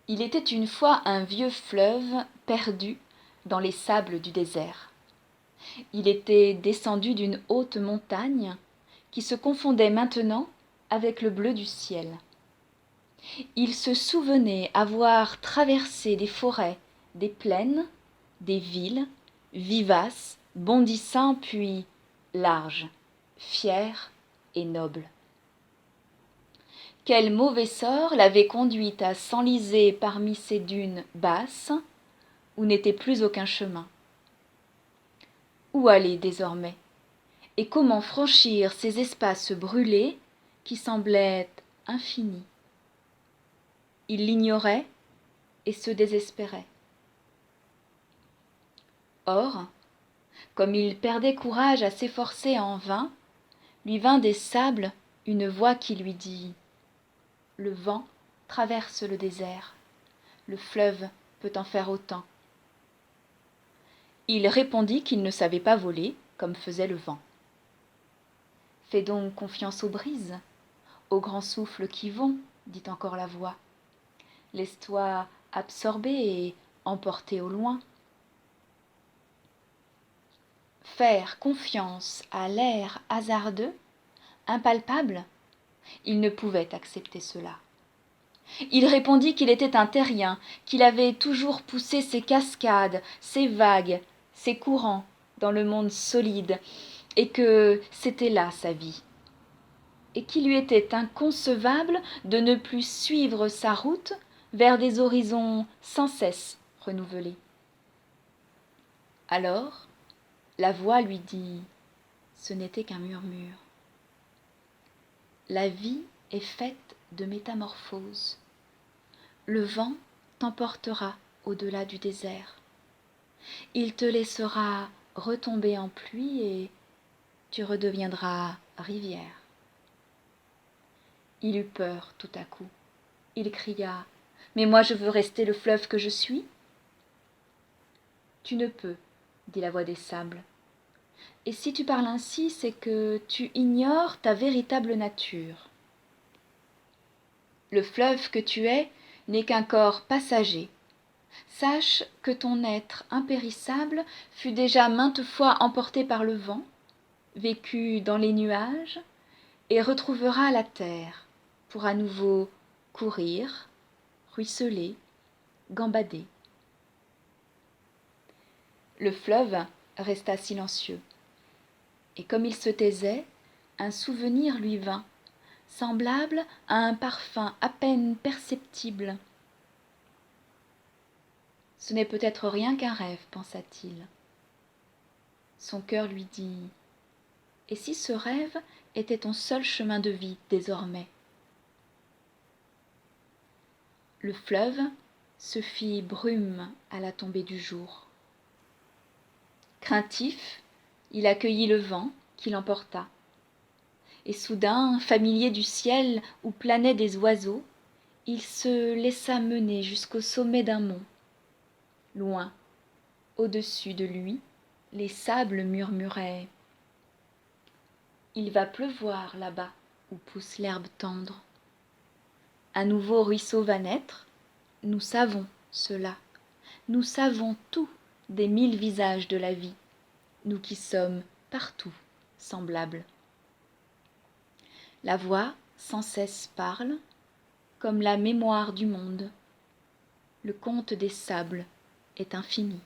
Il était une fois un vieux fleuve perdu dans les sables du désert. Il était descendu d'une haute montagne qui se confondait maintenant avec le bleu du ciel. Il se souvenait avoir traversé des forêts, des plaines, des villes, vivaces, bondissant puis larges, fières et nobles. Quel mauvais sort l'avait conduit à s'enliser parmi ces dunes basses, où n'était plus aucun chemin. Où aller désormais? Et comment franchir ces espaces brûlés qui semblaient infinis? Il l'ignorait et se désespérait. Or, comme il perdait courage à s'efforcer en vain, lui vint des sables une voix qui lui dit « Le vent traverse le désert, le fleuve peut en faire autant. » Il répondit qu'il ne savait pas voler comme faisait le vent. « Fais donc confiance aux brises, aux grands souffles qui vont, dit encore la voix. Laisse-toi absorber et emporter au loin. » Faire confiance à l'air hasardeux, impalpable, il ne pouvait accepter cela. Il répondit qu'il était un terrien, qu'il avait toujours poussé ses cascades, ses vagues, ses courants dans le monde solide, et que c'était là sa vie, et qu'il lui était inconcevable de ne plus suivre sa route vers des horizons sans cesse renouvelés. Alors, la voix lui dit, ce n'était qu'un murmure. La vie est faite de métamorphoses. Le vent t'emportera au-delà du désert. Il te laissera retomber en pluie et tu redeviendras rivière. Il eut peur tout à coup. Il cria « Mais moi je veux rester le fleuve que je suis !» « Tu ne peux, dit la voix des sables. Et si tu parles ainsi, c'est que tu ignores ta véritable nature. Le fleuve que tu es n'est qu'un corps passager. Sache que ton être impérissable fut déjà maintes fois emporté par le vent, vécu dans les nuages, et retrouvera la terre pour à nouveau courir, ruisseler, gambader. Le fleuve resta silencieux, et comme il se taisait, un souvenir lui vint, semblable à un parfum à peine perceptible. Ce n'est peut-être rien qu'un rêve, pensa-t-il. Son cœur lui dit « Et si ce rêve était ton seul chemin de vie désormais ?» Le fleuve se fit brume à la tombée du jour. Craintif, il accueillit le vent qui l'emporta. Et soudain, familier du ciel où planaient des oiseaux, il se laissa mener jusqu'au sommet d'un mont. Loin, au-dessus de lui, les sables murmuraient « Il va pleuvoir là-bas où pousse l'herbe tendre. Un nouveau ruisseau va naître, nous savons cela. Nous savons tout des 1000 visages de la vie, nous qui sommes partout semblables. » La voix sans cesse parle, comme la mémoire du monde. Le conte des sables est infini.